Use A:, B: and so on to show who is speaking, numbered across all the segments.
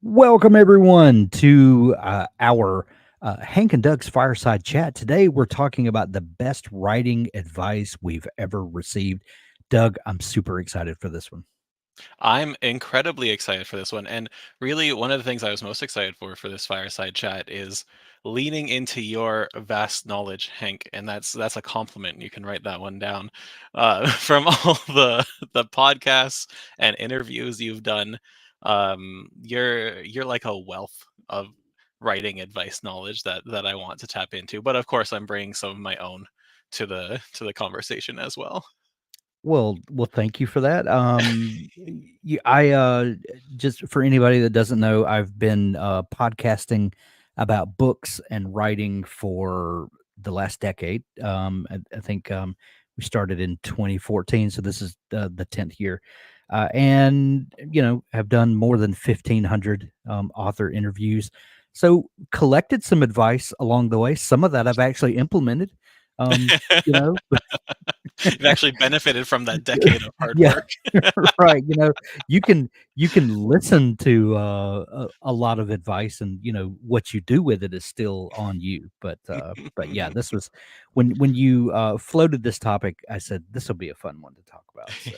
A: Welcome, everyone, to our Hank and Doug's Fireside Chat. Today, we're talking about the best writing advice we've ever received. Doug, I'm super excited for this one.
B: I'm incredibly excited for this one. And really, one of the things I was most excited for this fireside chat is leaning into your vast knowledge, Hank. And that's a compliment. You can write that one down. From all the podcasts and interviews you've done, you're like a wealth of writing advice knowledge that I want to tap into. But of course, I'm bringing some of my own to the conversation as well.
A: Well, thank you for that. I just for anybody that doesn't know, I've been podcasting about books and writing for the last decade. I think we started in 2014, so this is the 10th year, and have done more than 1,500 author interviews. So collected some advice along the way. Some of that I've actually implemented. You know,
B: You've actually benefited from that decade of hard
A: yeah,
B: work.
A: right. You can listen to a lot of advice, and what you do with it is still on you. But yeah, this was when you floated this topic. I said this will be a fun one to talk about. So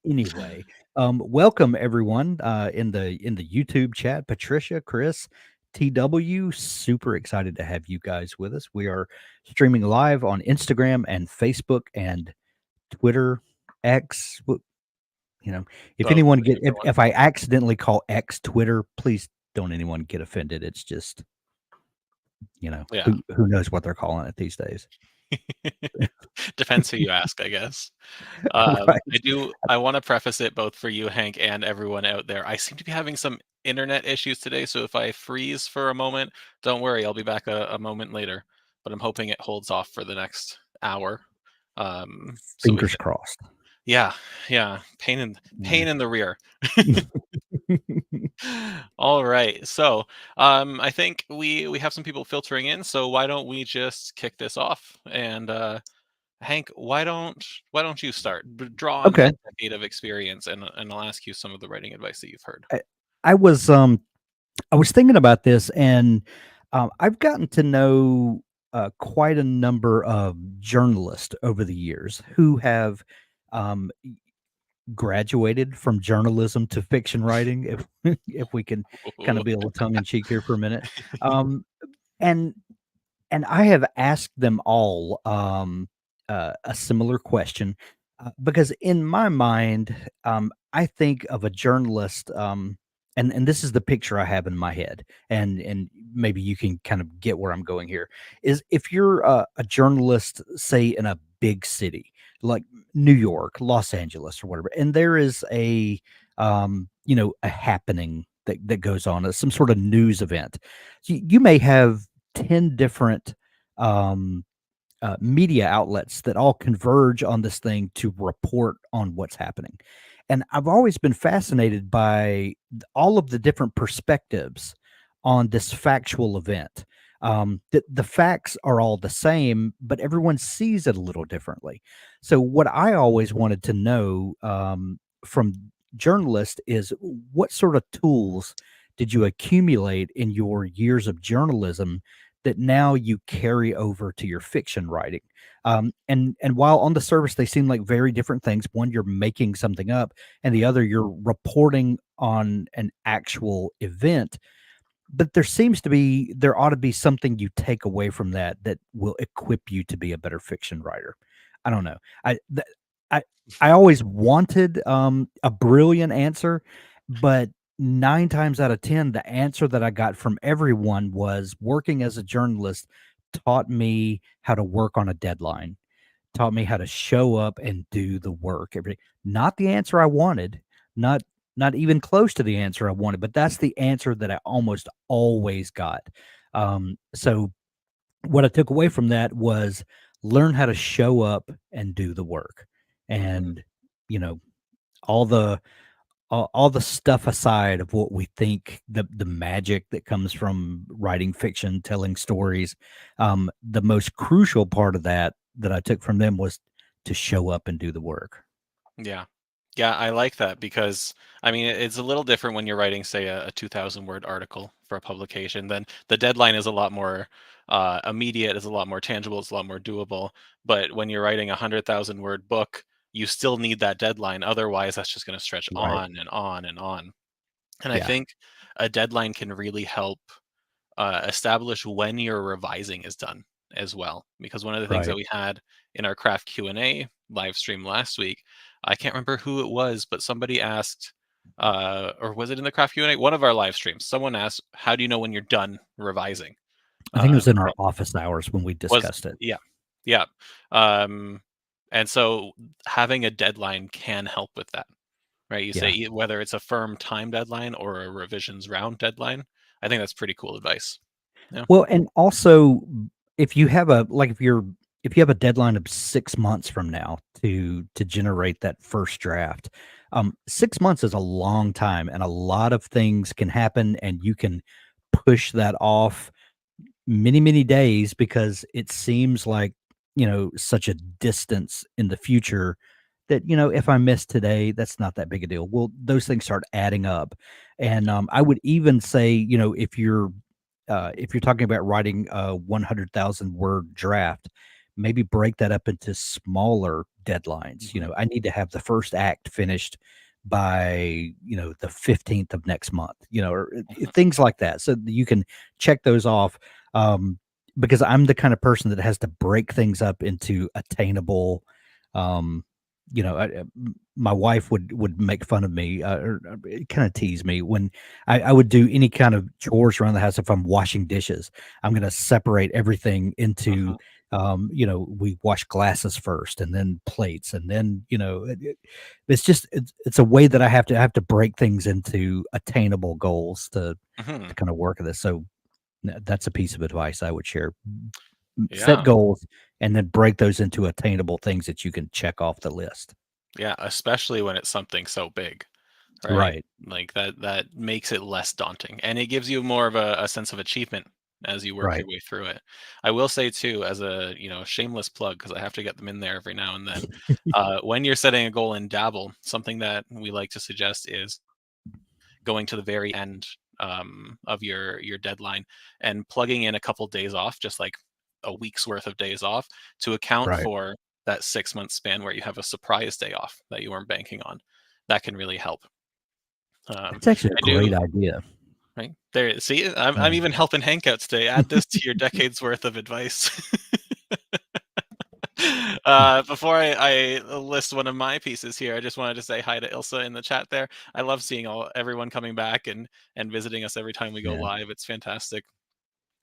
A: anyway, welcome everyone in the YouTube chat. Patricia, Chris, TW, super excited to have you guys with us. We are streaming live on Instagram and Facebook and Twitter, X. You know, if
B: Both,
A: anyone get
B: everyone.
A: if I accidentally call X Twitter, please don't anyone get offended. It's just
B: Yeah.
A: who knows what they're calling it these days.
B: Depends who you ask, I guess.
A: Right.
B: I want to preface it both for you, Hank, and everyone out there. I seem to be having some internet issues today, so if I freeze for a moment, don't worry, I'll be back a moment later. But I'm hoping it holds off for the next hour. So we
A: Fingers
B: can.
A: crossed.
B: Yeah, yeah.
A: Yeah.
B: Pain in the rear. All right. So, I think we have some people filtering in. So why don't we just kick this off? And Hank, why don't you start? Draw on
A: Okay.
B: that decade of experience, and I'll ask you some of the writing advice that you've heard.
A: I, I was thinking about this, and I've gotten to know quite a number of journalists over the years who have um, graduated from journalism to fiction writing, if if we can kind of be a little tongue in cheek here for a minute. Um, and and I have asked them all a similar question because in my mind, I think of a journalist, and this is the picture I have in my head, and maybe you can kind of get where I'm going here. Is if you're a journalist, say in a big city like New York, Los Angeles, or whatever, and there is a happening that goes on, some sort of news event. You may have 10 different um, media outlets that all converge on this thing to report on what's happening. And I've always been fascinated by all of the different perspectives on this factual event. The facts are all the same, but everyone sees it a little differently. So, what I always wanted to know from journalists is what sort of tools did you accumulate in your years of journalism that now you carry over to your fiction writing. And while on the surface they seem like very different things, one you're making something up, and the other you're reporting on an actual event. But there ought to be something you take away from that that will equip you to be a better fiction writer. I don't know. I I always wanted a brilliant answer, but 9 times out of 10, the answer that I got from everyone was working as a journalist taught me how to work on a deadline, taught me how to show up and do the work every not the answer I wanted, not not even close to the answer I wanted, but that's the answer that I almost always got. So what I took away from that was learn how to show up and do the work.
B: Mhm.
A: And, you know, all the all the stuff aside of what we think the magic that comes from writing fiction, telling stories, the most crucial part of that I took from them was to show up and do the work.
B: Yeah. Yeah, I like that because I mean it's a little different when you're writing, say, a 2,000 word article for a publication. Then the deadline is a lot more immediate, is a lot more tangible, it's a lot more doable. But when you're writing a 100,000 word book, you still need that deadline. Otherwise, that's just going to stretch
A: Right.
B: on and on and on. And I
A: Yeah.
B: think a deadline can really help establish when your revising is done as well. Because one of the things that
A: Right.
B: we had in our craft Q&A live stream last week, I can't remember who it was, but somebody asked, or was it in the craft Q&A? One of our live streams, someone asked, "How do you know when you're done revising?"
A: I think it was in our
B: Right?
A: office hours when we
B: Was
A: discussed it.
B: yeah, yeah. Um, and so having a deadline can help with that, right? You say
A: Yeah.
B: whether it's a firm time deadline or a revisions round deadline. I think that's pretty cool advice. Yeah.
A: Well, and also, if you have a like, if you have a deadline of 6 months from now to generate that first draft, 6 months is a long time, and a lot of things can happen, and you can push that off many, many days because it seems like, such a distance in the future that, if I miss today, that's not that big a deal. Well, those things start adding up. And I would even say, if you're talking about writing a 100,000 word draft, maybe break that up into smaller deadlines.
B: Mhm.
A: I need to have the first act finished by, the 15th of next month, or
B: Mhm.
A: things like that. So that you can check those off. Um, because I'm the kind of person that has to break things up into attainable, um, my wife would make fun of me, or kind of tease me when I would do any kind of chores around the house. If I'm washing dishes, I'm going to separate everything into,
B: Mhm.
A: we wash glasses first, and then plates, and then it's just it's a way that I have to break things into attainable goals to
B: Mhm.
A: kind of work at this. So that's a piece of advice I would share. Set
B: Yeah.
A: goals and then break those into attainable things that you can check off the list.
B: Yeah, especially when it's something so big, right?
A: Right.
B: Like that makes it less daunting, and it gives you more of a sense of achievement as you work
A: Right.
B: your way through it. I will say too, as a, shameless plug, because I have to get them in there every now and then, when you're setting a goal in Dabble, something that we like to suggest is going to the very end of your deadline and plugging in a couple days off, just like a week's worth of days off, to account
A: Right.
B: for that 6 month span where you have a surprise day off that you weren't banking on. That can really help.
A: That's actually a
B: I
A: great
B: do.
A: idea.
B: Right there. See, I'm
A: Yeah.
B: even helping Hank out today. Add this to your decades worth of advice. Before I list one of my pieces here, I just wanted to say hi to Ilsa in the chat there. I love seeing everyone coming back and visiting us every time we go
A: Yeah.
B: live. It's fantastic.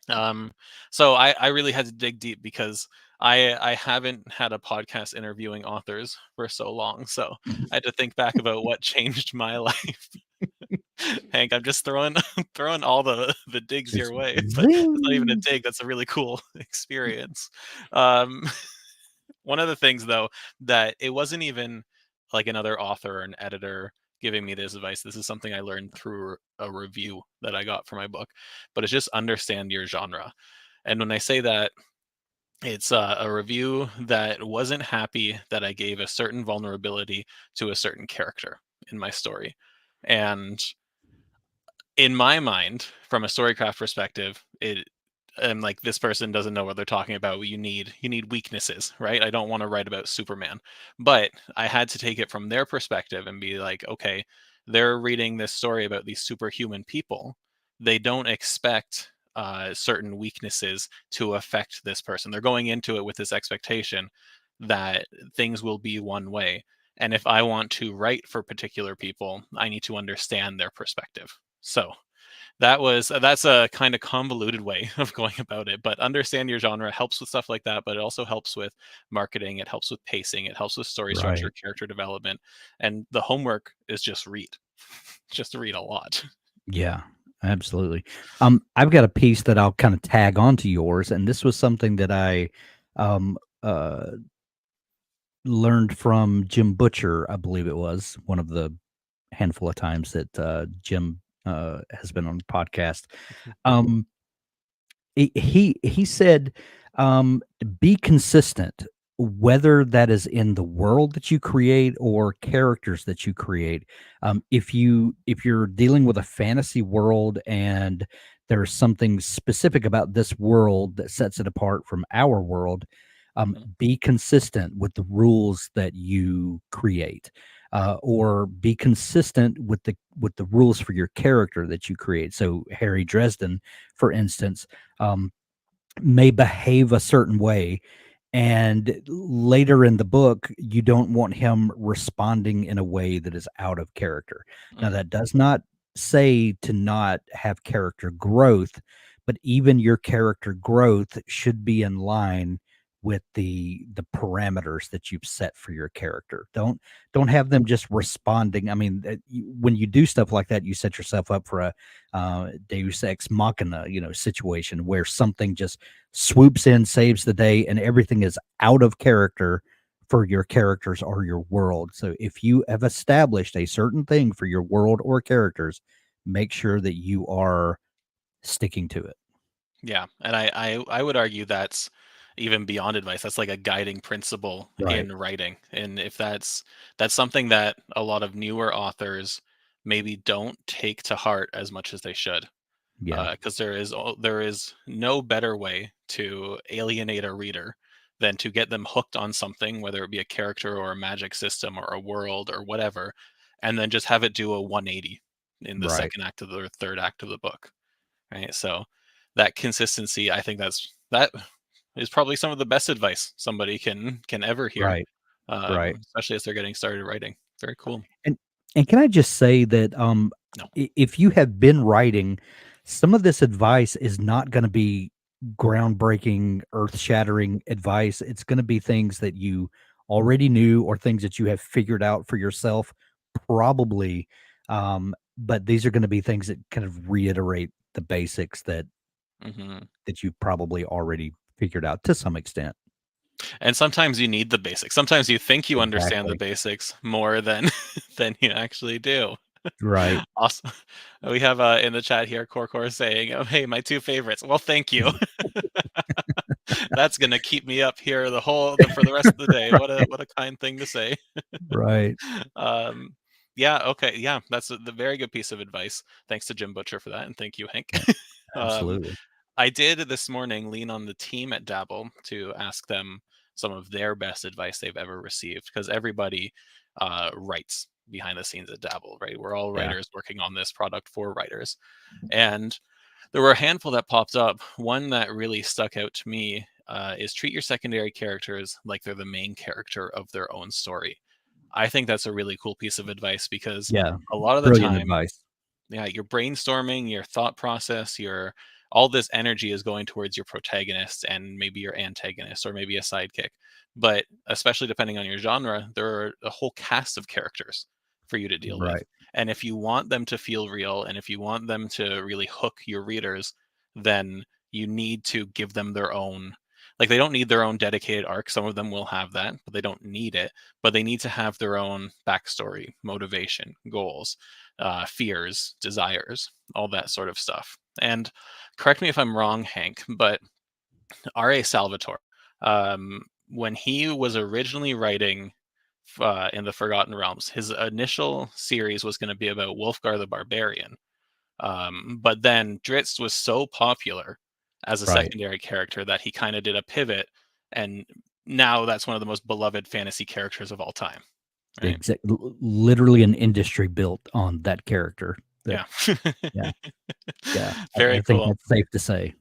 B: Um, so I really had to dig deep because I haven't had a podcast interviewing authors for so long. So I had to think back about what changed my life. Hank, I'm just throwing throwing all the digs
A: Just
B: your way. It's not even a
A: zing.
B: dig. That's a really cool experience. Um, One of the things though, that it wasn't even like another author or an editor giving me this advice. This is something I learned through a review that I got for my book, but it's just understand your genre. And when I say that, it's a review that wasn't happy that I gave a certain vulnerability to a certain character in my story. And in my mind, from a storycraft perspective, it and like this person doesn't know what they're talking about. You need weaknesses, right? I don't want to write about Superman, but I had to take it from their perspective and be like, okay, they're reading this story about these superhuman people. They don't expect certain weaknesses to affect this person. They're going into it with this expectation that things will be one way. And if I want to write for particular people, I need to understand their perspective. So that's a kind of convoluted way of going about it, but understand your genre helps with stuff like that, but it also helps with marketing, it helps with pacing, it helps with story structure,
A: Right.
B: character development, and the homework is just read. Just read a lot.
A: Yeah, absolutely. I've got a piece that I'll kind of tag onto yours, and this was something that I um uh learned from Jim Butcher, I believe it was one of the handful of times that Jim has been on the podcast.
B: Mhm.
A: Um he said, be consistent whether that is in the world that you create or characters that you create. If you're dealing with a fantasy world and there's something specific about this world that sets it apart from our world,
B: Mhm,
A: be consistent with the rules that you create, or be consistent with the rules for your character that you create. So Harry Dresden, for instance, um, may behave a certain way, and later in the book, you don't want him responding in a way that is out of character. Now,
B: mhm.
A: that does not say to not have character growth, but even your character growth should be in line with the parameters that you've set for your character. Don't have them just responding. I mean, when you do stuff like that, you set yourself up for a Deus ex machina, situation where something just swoops in, saves the day, and everything is out of character for your characters or your world. So if you have established a certain thing for your world or characters, make sure that you are sticking to it.
B: Yeah, and I would argue that's even beyond advice. That's like a guiding principle
A: Right.
B: in writing, and if that's something that a lot of newer authors maybe don't take to heart as much as they should.
A: Yeah.
B: Because there is no better way to alienate a reader than to get them hooked on something, whether it be a character or a magic system or a world or whatever, and then just have it do a 180 in the
A: Right.
B: second act of the or third act of the book, right? So that consistency, I think that is probably some of the best advice somebody can ever hear,
A: Right. Right.
B: especially as they're getting started writing. Very cool.
A: And can I just say that,
B: No.
A: if you have been writing, some of this advice is not gonna be groundbreaking, earth-shattering advice. It's gonna be things that you already knew or things that you have figured out for yourself, probably, but these are gonna be things that kind of reiterate the basics
B: Mhm.
A: that you probably already figured out to some extent.
B: And sometimes you need the basics. Sometimes you think you understand the
A: Exactly.
B: basics more than than you actually do.
A: Right.
B: Awesome. We have, in the chat here, Corcor saying, "Oh, hey, my 2 favorites." Well, thank you. That's gonna keep me up here for the rest of the day.
A: Right.
B: What a kind thing to say.
A: Right.
B: Um, yeah, okay, yeah, that's the very good piece of advice. Thanks to Jim Butcher for that, and thank you, Hank.
A: Yeah.
B: Um,
A: Absolutely.
B: I did this morning lean on the team at Dabble to ask them some of their best advice they've ever received because everybody writes behind the scenes at Dabble, right? We're all
A: Yeah.
B: writers working on this product for writers. And there were a handful that popped up. One that really stuck out to me is treat your secondary characters like they're the main character of their own story. I think that's a really cool piece of advice because
A: Yeah.
B: a lot of the
A: Brilliant
B: time,
A: advice.
B: yeah, your brainstorming, your thought process, your all this energy is going towards your protagonist and maybe your antagonist or maybe a sidekick. But especially depending on your genre, there are a whole cast of characters for you to deal with.
A: Right.
B: And if you want them to feel real and if you want them to really hook your readers, then you need to give them their own, like they don't need their own dedicated arc. Some of them will have that, but they don't need it. But they need to have their own backstory, motivation, goals, fears, desires, all that sort of stuff. And correct me if I'm wrong, Hank, but R.A. Salvatore, when he was originally writing in the Forgotten Realms, his initial series was going to be about Wolfgar the Barbarian. But then Drizzt was so popular as a
A: Right.
B: secondary character that he kind of did a pivot, and now that's one of the most beloved fantasy characters of all time, right?
A: Literally an industry built on that character. That
B: Yeah.
A: yeah, yeah. I
B: Very
A: think
B: cool.
A: that's safe to say.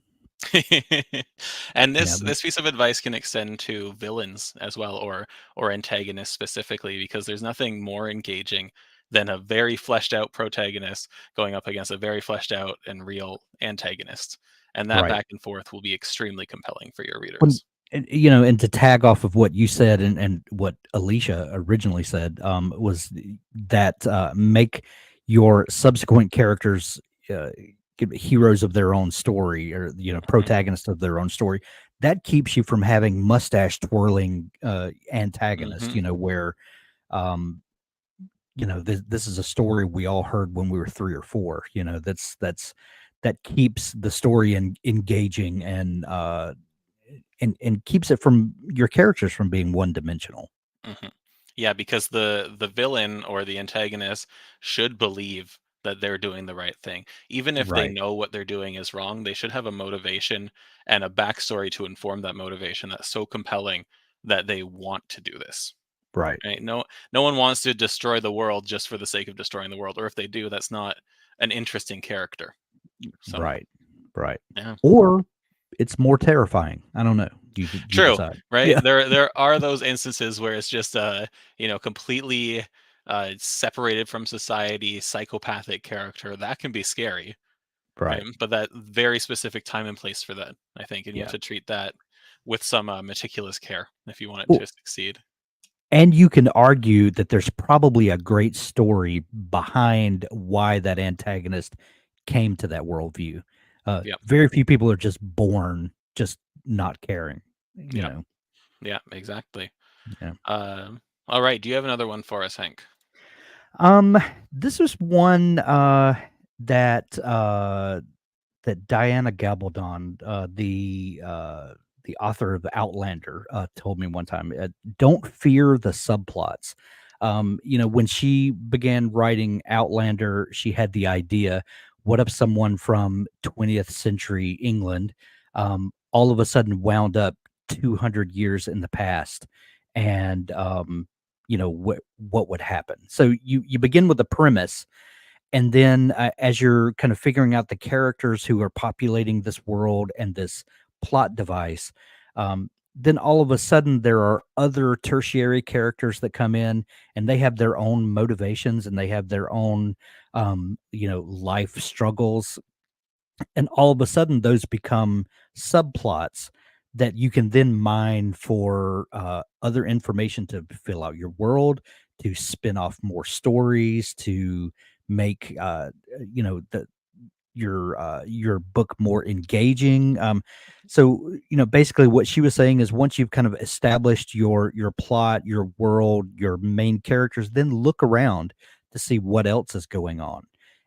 B: And
A: Yeah,
B: this piece of advice can extend to villains as well, or antagonists specifically, because there's nothing more engaging than a very fleshed out protagonist going up against a very fleshed out and real antagonist. And that
A: right.
B: back and forth will be extremely compelling for your
A: When
B: readers.
A: and to tag off of what you said and what Alicia originally said, was that, make your subsequent characters, heroes of their own story or,
B: Mhm,
A: protagonists of their own story. That keeps you from having mustache twirling, antagonists,
B: mhm.
A: where, um, this is a story we all heard when we were 3 or 4, that keeps the story engaging and, and keeps it from your characters from being one dimensional.
B: Mhm. Yeah, because the villain or the antagonist should believe that they're doing the right thing. Even if they
A: Right,
B: know what they're doing is wrong, they should have a motivation and a backstory to inform that motivation that's so compelling that they want to do this.
A: right,
B: Right? No one wants to destroy the world just for the sake of destroying the world, or if they do, that's not an interesting character. So,
A: right, right.
B: yeah.
A: Or it's more terrifying. I don't know. You
B: True,
A: decide.
B: right?
A: Yeah,
B: There are those instances where it's just completely separated from society, psychopathic character. That can be scary, right?
A: right.
B: But that very specific time and place for that, I think, and you have
A: Yeah.
B: to treat that with some meticulous care if you want it
A: Well,
B: to succeed.
A: and you can argue that there's probably a great story behind why that antagonist came to that worldview.
B: Yep,
A: Very few people are just born just not caring, you
B: yep,
A: know?
B: yeah, exactly.
A: Yeah.
B: All right, do you have another one for us, Hank?
A: Um, this was one, that, that Diana Gabaldon, the author of Outlander, told me one time. Don't fear the subplots. When she began writing Outlander, she had the idea: what if someone from 20th century England, all of a sudden wound up 200 years in the past, and what would happen? So you begin with the premise, and then, as you're kind of figuring out the characters who are populating this world and this plot device, then all of a sudden there are other tertiary characters that come in, and they have their own motivations and they have their own, life struggles, and all of a sudden those become subplots that you can then mine for other information to fill out your world, to spin off more stories, to make your book more engaging. So basically, what she was saying is, once you've kind of established your plot, your world, your main characters, then look around to see what else is going on,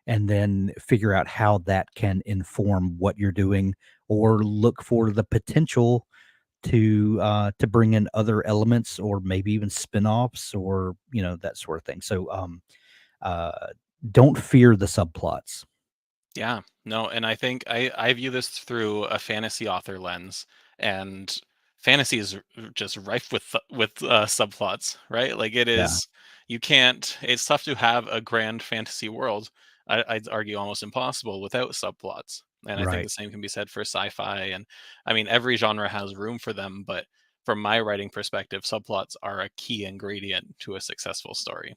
A: and then figure out how that can inform what you're doing, or look for the potential to bring in other elements, or maybe even spin-offs, or that sort of thing. So uh, don't fear the subplots.
B: Yeah, no, and I think I view this through a fantasy author lens, and fantasy is just rife with subplots, right? Like it
A: Yeah.
B: is, you can't. It's tough to have a grand fantasy world. I'd argue almost impossible without subplots, and I think
A: Right.
B: the same can be said for sci-fi. And I mean, every genre has room for them, but from my writing perspective, subplots are a key ingredient to a successful story.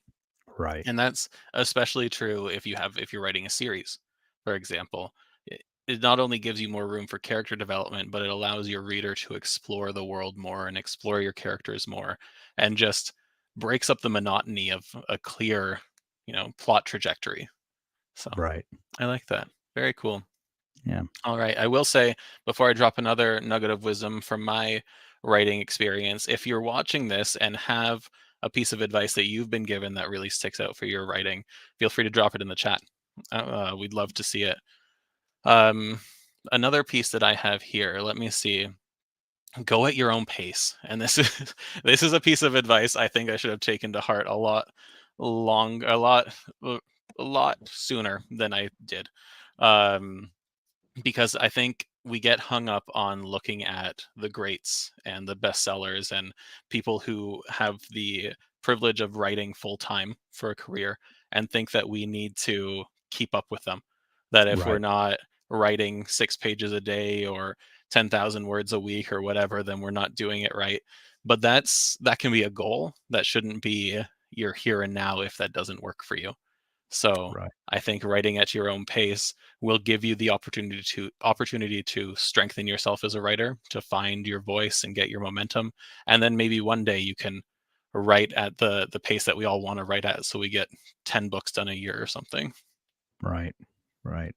A: Right.
B: And that's especially true if you're writing a series, for example. It not only gives you more room for character development, but it allows your reader to explore the world more and explore your characters more, and just breaks up the monotony of a clear, plot trajectory. So
A: Right.
B: I like that. Very cool.
A: Yeah.
B: All right. I will say, before I drop another nugget of wisdom from my writing experience, if you're watching this and have a piece of advice that you've been given that really sticks out for your writing, feel free to drop it in the chat. We'd love to see it. Um, Another piece that I have here, let me see. Go at your own pace. And this is this is a piece of advice I think I should have taken to heart a lot a lot sooner than I did. Um, because I think we get hung up on looking at the greats and the bestsellers and people who have the privilege of writing full time for a career, and think that we need to keep up with them. That if we're
A: Right.
B: not writing 6 pages a day or 10,000 words a week or whatever, then we're not doing it right. But that can be a goal. That shouldn't be your here and now if that doesn't work for you. So
A: Right.
B: I think writing at your own pace will give you the opportunity to strengthen yourself as a writer, to find your voice and get your momentum, and then maybe one day you can write at the pace that we all want to write at, so we get 10 books done a year or something.
A: Right. Right.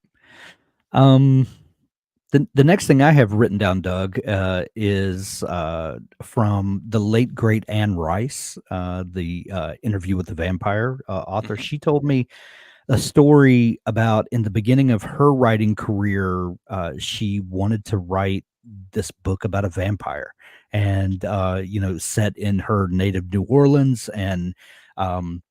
A: Um, the next thing I have written down, Doug, is from the late great Anne Rice, the Interview with the Vampire author.
B: Hmm.
A: She told me a story about, in the beginning of her writing career, she wanted to write this book about a vampire and, set in her native New Orleans and, um,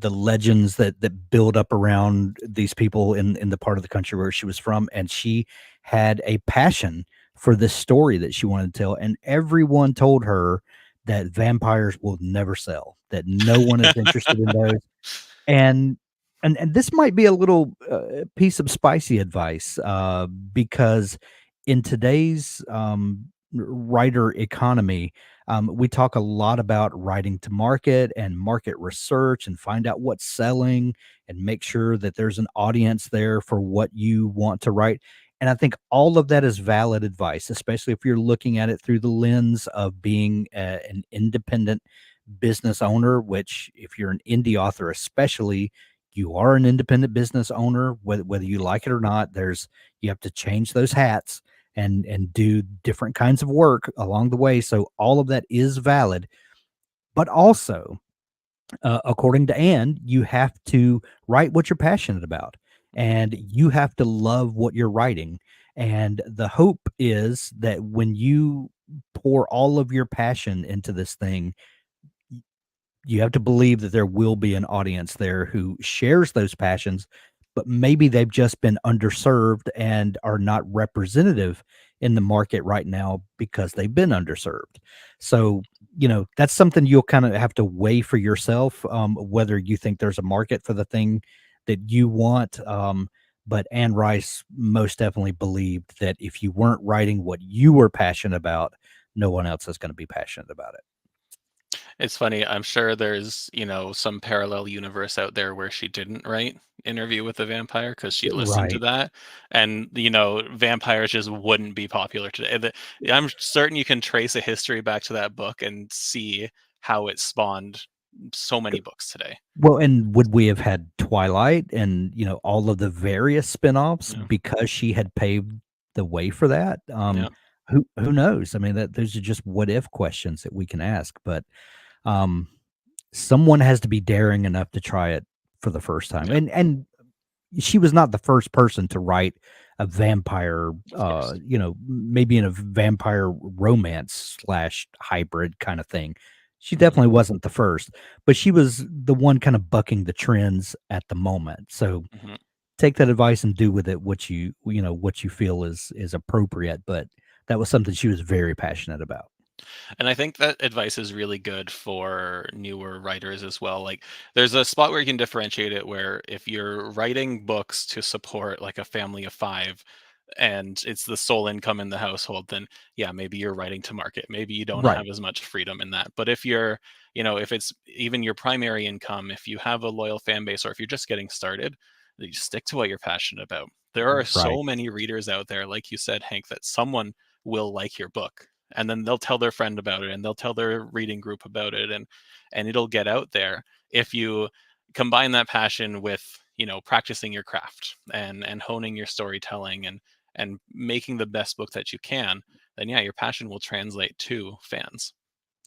A: the legends that build up around these people in the part of the country where she was from, and she had a passion for this story that she wanted to tell, and everyone told her that vampires will never sell, that no one is interested in those, and and this might be a little, piece of spicy advice, because in today's, writer economy, we talk a lot about writing to market and market research and find out what's selling and make sure that there's an audience there for what you want to write, and I think all of that is valid advice, especially if you're looking at it through the lens of being an independent business owner, which if you're an indie author especially, you are an independent business owner, whether you like it or not. You have to change those hats and do different kinds of work along the way. So all of that is valid, but also according to Anne, you have to write what you're passionate about
B: Mhm.
A: and you have to love what you're writing. And the hope is that when you pour all of your passion into this thing, you have to believe that there will be an audience there who shares those passions, but maybe they've just been underserved and are not representative in the market right now because they've been underserved. So, that's something you'll kind of have to weigh for yourself, whether you think there's a market for the thing that you want. But Anne Rice most definitely believed that if you weren't writing what you were passionate about, no one else is going to be passionate about it.
B: It's funny, I'm sure there's, some parallel universe out there where she didn't write Interview with the Vampire because she listened to
A: Right.
B: that, and, vampires just wouldn't be popular today. I'm certain you can trace a history back to that book and see how it spawned so many books today.
A: Well, and would we have had Twilight and, all of the various spinoffs
B: Yeah,
A: because she had paved the way for that?
B: yeah,
A: Who knows? I mean, that those are just what if questions that we can ask, but, um, someone has to be daring enough to try it for the first time,
B: yeah,
A: and she was not the first person to write a vampire,
B: of course.
A: maybe in a vampire romance slash hybrid kind of thing. She
B: Mhm.
A: definitely wasn't the first, but she was the one kind of bucking the trends at the moment. So
B: Mhm.
A: take that advice and do with it what you feel is appropriate. But that was something she was very passionate about.
B: And I think that advice is really good for newer writers as well. Like, there's a spot where you can differentiate it where if you're writing books to support like a family of five and it's the sole income in the household, then yeah, maybe you're writing to market. Maybe you don't have
A: Right.
B: as much freedom in that. But if if it's even your primary income, if you have a loyal fan base or if you're just getting started, you stick to what you're passionate about. There are
A: Right.
B: so many readers out there, like you said, Hank, that someone will like your book and then they'll tell their friend about it and they'll tell their reading group about it and it'll get out there if you combine that passion with practicing your craft and honing your storytelling and making the best book that you can, then yeah, your passion will translate to fans,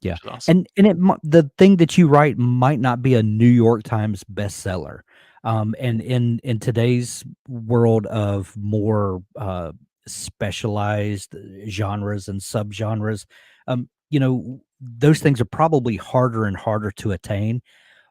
A: Yeah,
B: which is awesome.
A: and the thing that you write might not be a New York Times bestseller, and in today's world of more, specialized genres and subgenres, those things are probably harder and harder to attain,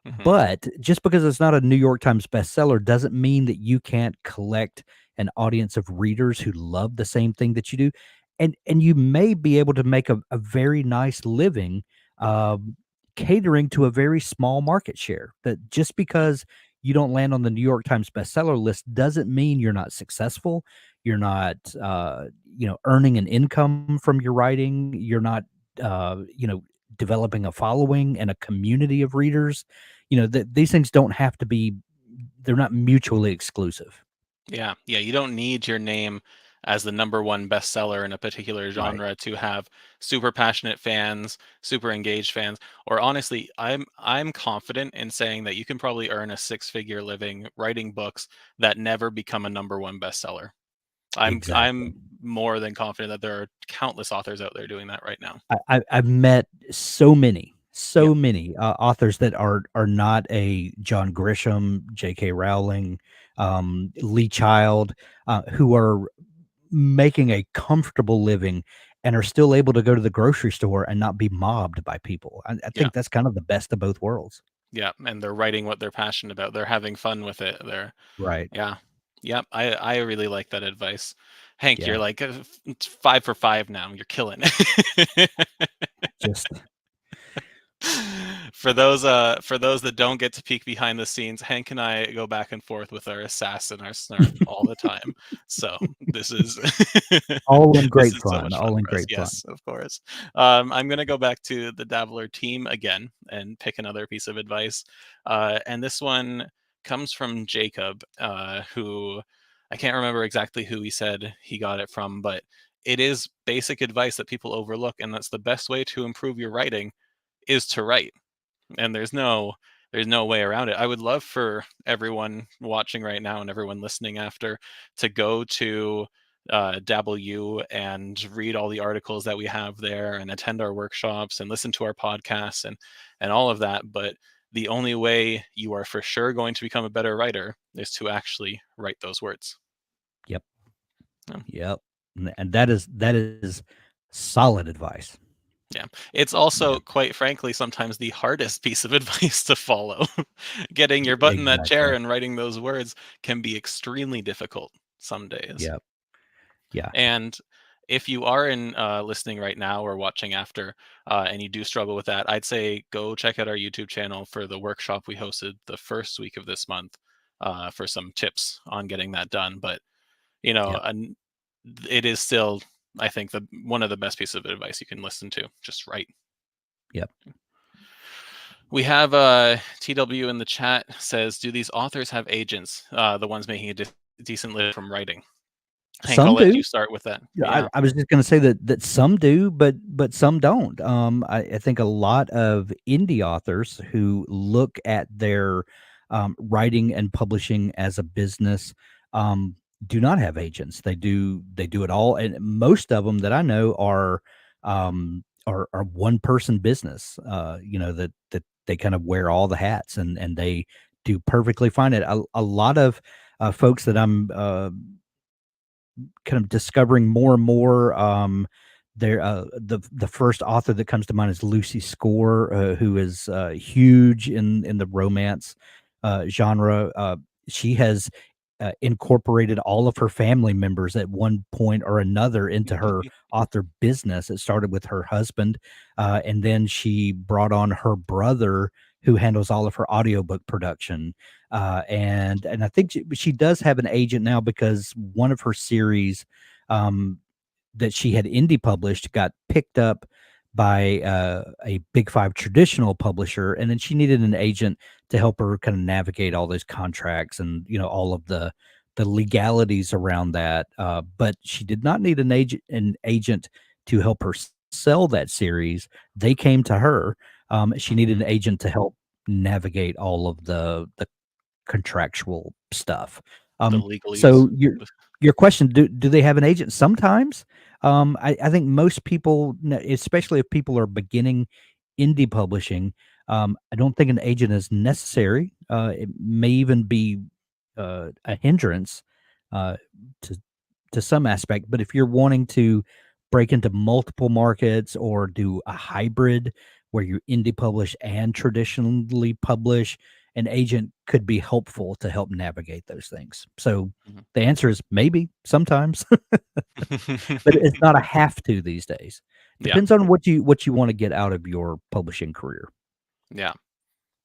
B: Hmm.
A: but just because it's not a New York Times bestseller doesn't mean that you can't collect an audience of readers who love the same thing that you do. And you may be able to make a very nice living um, catering to a very small market share. That just because you don't land on the New York Times bestseller list doesn't mean you're not successful. You're not, earning an income from your writing. You're not, developing a following and a community of readers. These things don't have to be, they're not mutually exclusive.
B: Yeah, yeah, you don't need your name as the number one bestseller in a particular
A: Right.
B: genre to have super passionate fans, super engaged fans, or honestly, I'm confident in saying that you can probably earn a six-figure living writing books that never become a number one bestseller. I'm
A: Exactly.
B: more than confident that there are countless authors out there doing that right now.
A: I've met
B: Yep.
A: so many, authors that are not a John Grisham, J.K. Rowling, Lee Child, who are making a comfortable living and are still able to go to the grocery store and not be mobbed by people. I
B: Yeah.
A: think that's kind of the best of both worlds.
B: Yeah, and they're writing what they're passionate about. They're having fun with it. They're
A: Right.
B: yeah. Yep, I really like that advice. Hank, you're
A: Yeah.
B: like, it's 5 for 5 now. You're killing it.
A: Just
B: For those that don't get to peek behind the scenes, Hank and I go back and forth with our sass and our snark all the time. So this is
A: all in
B: this
A: great
B: is so
A: fun,
B: much fun
A: all in
B: for us.
A: great fun.
B: Yes, of course. I'm gonna go back to the Dabbler team again and pick another piece of advice. And this one comes from Jacob, who I can't remember exactly who he said he got it from, but it is basic advice that people overlook, and that's the best way to improve your writing is to write, and there's no way around it. I would love for everyone watching right now and everyone listening after to go to W and read all the articles that we have there and attend our workshops and listen to our podcasts and all of that. But the only way you are for sure going to become a better writer is to actually write those words.
A: Yep.
B: Yeah.
A: Yep. And that is solid advice.
B: Yeah. It's
A: Yeah.
B: also, quite frankly, sometimes the hardest piece of advice to follow. Getting your butt in that chair
A: Exactly.
B: and writing those words can be extremely difficult some days.
A: Yep. Yeah.
B: And if you are in listening right now or watching after, and you do struggle with that, I'd say go check out our YouTube channel for the workshop we hosted the first week of this month, for some tips on getting that done. But you know,
A: Yep.
B: it is still, I think, the one of the best pieces of advice you can listen to. Just write.
A: Yep.
B: We have TW in the chat says, "Do these authors have agents? The ones making a decent living from writing." Hank, I'll
A: Some
B: let
A: do.
B: you start with that.
A: Yeah,
B: Yeah.
A: I was just gonna say that some do, but some don't. I think a lot of indie authors who look at their, writing and publishing as a business, do not have agents. They do it all, and most of them that I know are one-person business, that they kind of wear all the hats, and they do perfectly fine. A lot of, folks that I'm, kind of discovering more and more. The first author that comes to mind is Lucy Score, who is huge in the romance genre. She has incorporated all of her family members at one point or another into her author business. It started with her husband, and then she brought on her brother, who handles all of her audiobook production. And I think she does have an agent now because one of her series, um, that she had indie published got picked up by a big five traditional publisher, and then she needed an agent to help her kind of navigate all those contracts and all of the legalities around that. But she did not need an agent to help her sell that series. They came to her. She needed
B: Mhm.
A: an agent to help navigate all of the contractual stuff.
B: The
A: So
B: legalese.
A: your question, do they have an agent? Sometimes. I think most people, especially if people are beginning indie publishing, I don't think an agent is necessary. It may even be a hindrance uh, to some aspect. But if you're wanting to break into multiple markets or do a hybrid where you indie publish and traditionally publish, an agent could be helpful to help navigate those things. So
B: Mhm.
A: the answer is maybe sometimes, but it's not a have to these days.
B: Yeah.
A: Depends on what you want to get out of your publishing career.
B: Yeah.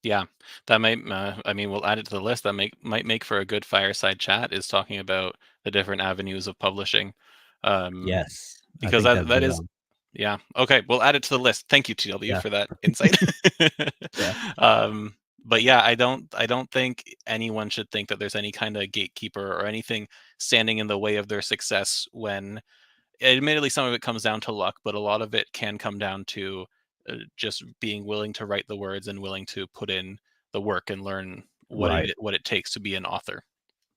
B: Yeah, that might. I mean, we'll add it to the list. That might make for a good fireside chat. Is talking about the different avenues of publishing, um,
A: Yes, I
B: because
A: think that'd
B: that
A: be
B: is. Yeah. Okay, we'll add it to the list. Thank you, TW,
A: yeah,
B: for that insight.
A: yeah,
B: um, but yeah, I don't think anyone should think that there's any kind of gatekeeper or anything standing in the way of their success when admittedly some of it comes down to luck, but a lot of it can come down to just being willing to write the words and willing to put in the work and learn
A: right,
B: what it takes to be an author.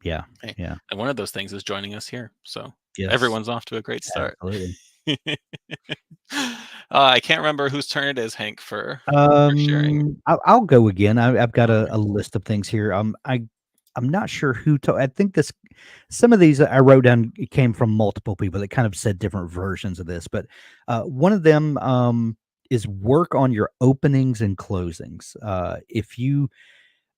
A: yeah,
B: Okay.
A: yeah,
B: And one of those things is joining us here. So
A: yes,
B: everyone's off to a great start.
A: absolutely.
B: I can't remember whose turn it is, Hank, for sharing.
A: I'll go again. I've got a
B: Okay.
A: list of things here. I'm not sure who told. I think this some of these I wrote down came from multiple people that kind of said different versions of this, but one of them is work on your openings and closings. If you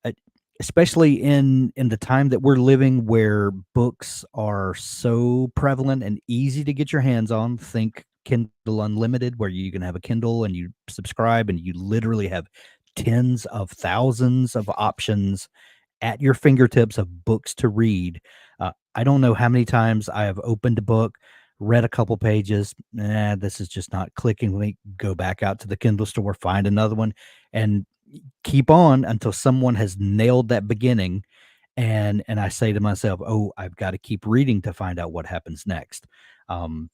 A: uh, especially in the time that we're living where books are so prevalent and easy to get your hands on, think Kindle Unlimited, where you can have a Kindle and you subscribe and you literally have tens of thousands of options at your fingertips of books to read. I don't know how many times I have opened a book, read a couple pages, this is just not clicking. Let me go back out to the Kindle store, find another one, and keep on until someone has nailed that beginning. And I say to myself, "Oh, I've got to keep reading to find out what happens next." Um,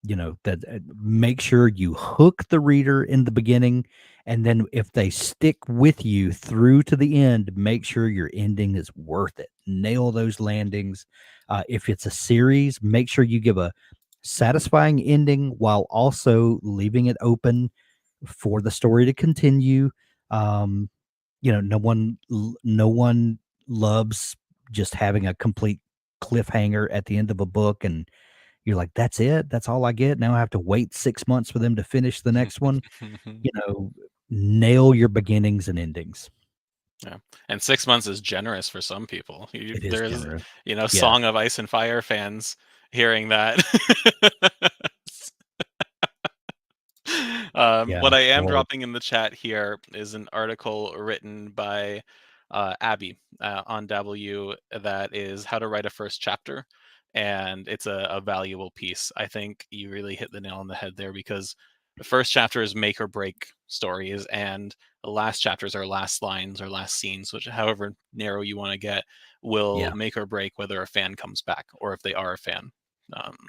A: that make sure you hook the reader in the beginning, and then if they stick with you through to the end, make sure your ending is worth it. Nail those landings. If it's a series, make sure you give a satisfying ending while also leaving it open for the story to continue. um no one loves just having a complete cliffhanger at the end of a book, and you're like, "That's it? That's all I get? Now I have to wait 6 months for them to finish the next one?" You know, nail your beginnings and endings.
B: Yeah, and 6 months is generous for some people.
A: It is
B: There's,
A: generous. Yeah.
B: Song of Ice and Fire fans hearing that.
A: Yeah.
B: What I am
A: Or
B: dropping in the chat here is an article written by Abby on W that is how to write a first chapter. And it's a valuable piece. I think you really hit the nail on the head there because the first chapter is make or break stories, and the last chapters are last lines or last scenes, which, however narrow you want to get, will
A: yeah,
B: make or break whether a fan comes back or if they are a fan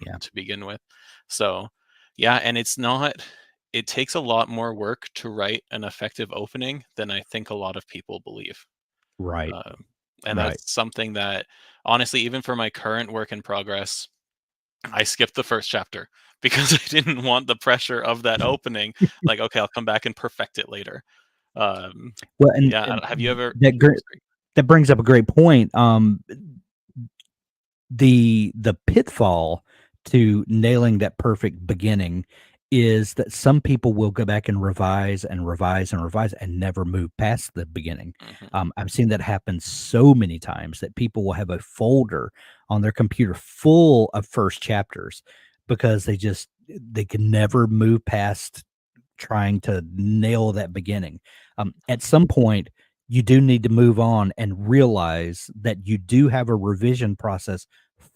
A: yeah.
B: to begin with. So, yeah, and it takes a lot more work to write an effective opening than I think a lot of people believe.
A: Right,
B: Um, and
A: right.
B: that's something that, honestly, even for my current work in progress, I skipped the first chapter because I didn't want the pressure of that opening. Like, okay, I'll come back and perfect it later. Um,
A: Well,
B: yeah,
A: and
B: have you ever?
A: that gr
B: Sorry.
A: that brings up a great point. The pitfall to nailing that perfect beginning is that some people will go back and revise and revise and revise and never move past the beginning.
B: Mhm.
A: I've seen that happen so many times that people will have a folder on their computer full of first chapters because they can never move past trying to nail that beginning. At some point, you do need to move on and realize that you do have a revision process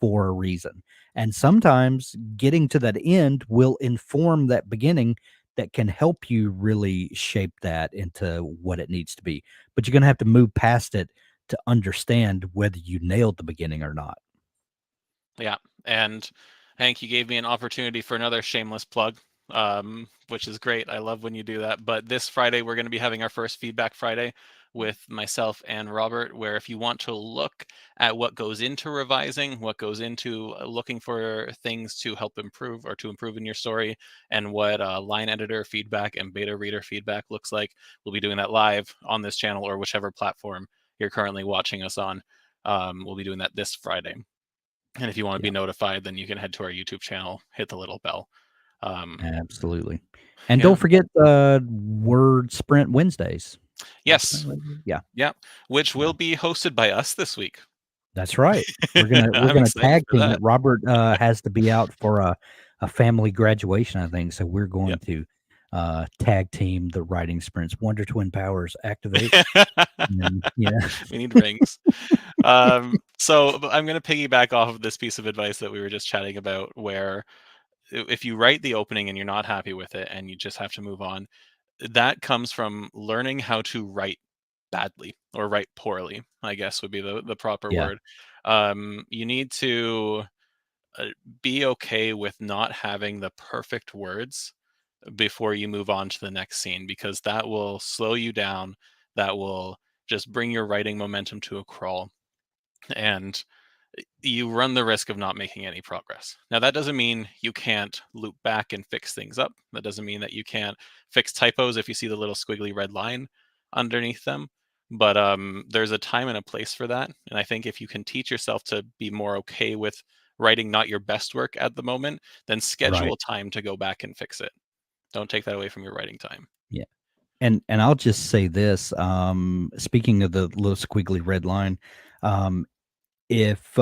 A: for a reason. And sometimes getting to that end will inform that beginning that can help you really shape that into what it needs to be. But you're going to have to move past it to understand whether you nailed the beginning or not.
B: Yeah, and Hank, you gave me an opportunity for another shameless plug, which is great. I love when you do that. But this Friday, we're going to be having our first Feedback Friday with myself and Robert, where if you want to look at what goes into revising, what goes into looking for things to help improve or to improve in your story, and what line editor feedback and beta reader feedback looks like, we'll be doing that live on this channel or whichever platform you're currently watching us on. We'll be doing that this Friday. And if you want to
A: Yeah,
B: be notified, then you can head to our YouTube channel, hit the little bell.
A: absolutely. And don't
B: Yeah.
A: forget Word Sprint Wednesdays. Word Sprint
B: Yes.
A: Wednesdays? Yeah.
B: Yeah. Which
A: Yeah.
B: will be hosted by us this week.
A: That's right. We're
B: I'm
A: gonna
B: excited
A: tag
B: for
A: team it.
B: that.
A: Robert, has to be out for a family graduation, I think, so we're
B: Yep.
A: going to, tag team the writing sprints. Wonder Twin powers activate, and yeah.
B: We need rings. So I'm going to piggyback off of this piece of advice that we were just chatting about, where if you write the opening and you're not happy with it and you just have to move on, that comes from learning how to write badly or write poorly, I guess would be the proper
A: Yeah,
B: word. You need to uh, be okay with not having the perfect words before you move on to the next scene, because that will slow you down. That will just bring your writing momentum to a crawl. And you run the risk of not making any progress. Now, that doesn't mean you can't loop back and fix things up. That doesn't mean that you can't fix typos if you see the little squiggly red line underneath them. but there's a time and a place for that. And I think if you can teach yourself to be more okay with writing not your best work at the moment, then
A: Right.
B: schedule time to go back and fix it. Don't take that away from your writing time.
A: Yeah. And I'll just say this, speaking of the little squiggly red line, um, if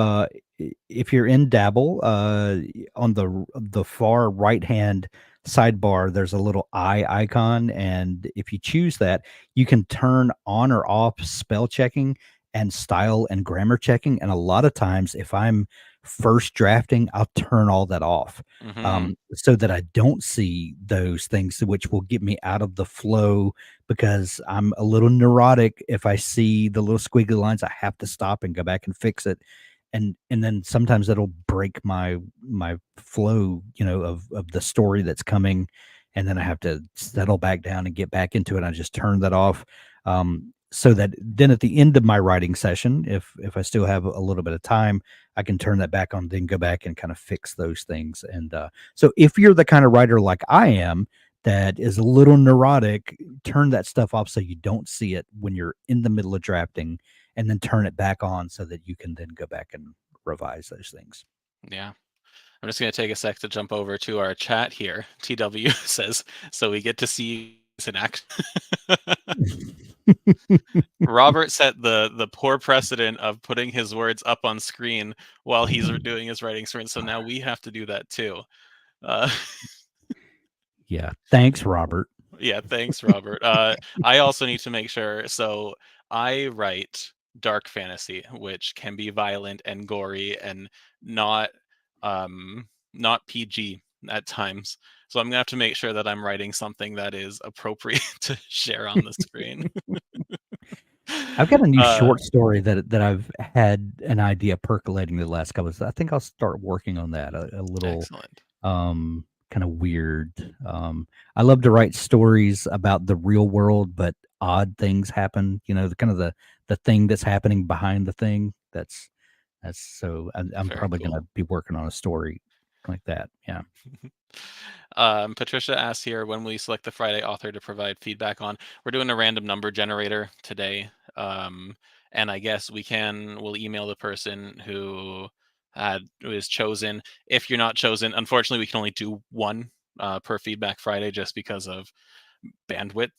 A: you're in Dabble, on the far right-hand sidebar, there's a little eye icon, and if you choose that, you can turn on or off spell checking and style and grammar checking, and a lot of times, if I'm first drafting, I'll turn all that off,
B: Hmm.
A: so that I don't see those things, which will get me out of the flow because I'm a little neurotic. If I see the little squiggly lines, I have to stop and go back and fix it. And then sometimes that'll break my flow, of the story that's coming, and then I have to settle back down and get back into it. I just turn that off, so that then at the end of my writing session, if I still have a little bit of time, I can turn that back on, then go back and kind of fix those things. And so if you're the kind of writer like I am that is a little neurotic, turn that stuff off so you don't see it when you're in the middle of drafting, and then turn it back on so that you can then go back and revise those things.
B: Yeah. I'm just going to take a sec to jump over to our chat here. TW says, so we get to see this in action. Robert set the poor precedent of putting his words up on screen while he's doing his writing sprint. So now we have to do that too. Uh,
A: Yeah. Thanks, Robert.
B: yeah, thanks, Robert. I also need to make sure. So I write dark fantasy, which can be violent and gory and not not PG at times. So I'm gonna have to make sure that I'm writing something that is appropriate to share on the screen.
A: I've got a new
B: uh,
A: short story that I've had an idea percolating the last couple of, I think I'll start working on that a little,
B: Excellent.
A: kind of weird. I love to write stories about the real world, but odd things happen, the kind of the thing that's happening behind the thing. That's so I'm
B: Very
A: probably gonna
B: cool.
A: be working on a story like that. Yeah.
B: Patricia asks here, when will you select the Friday author to provide feedback on? We're doing a random number generator today. And I guess we'll email the person who is chosen. If you're not chosen, unfortunately, we can only do one per feedback Friday just because of bandwidth.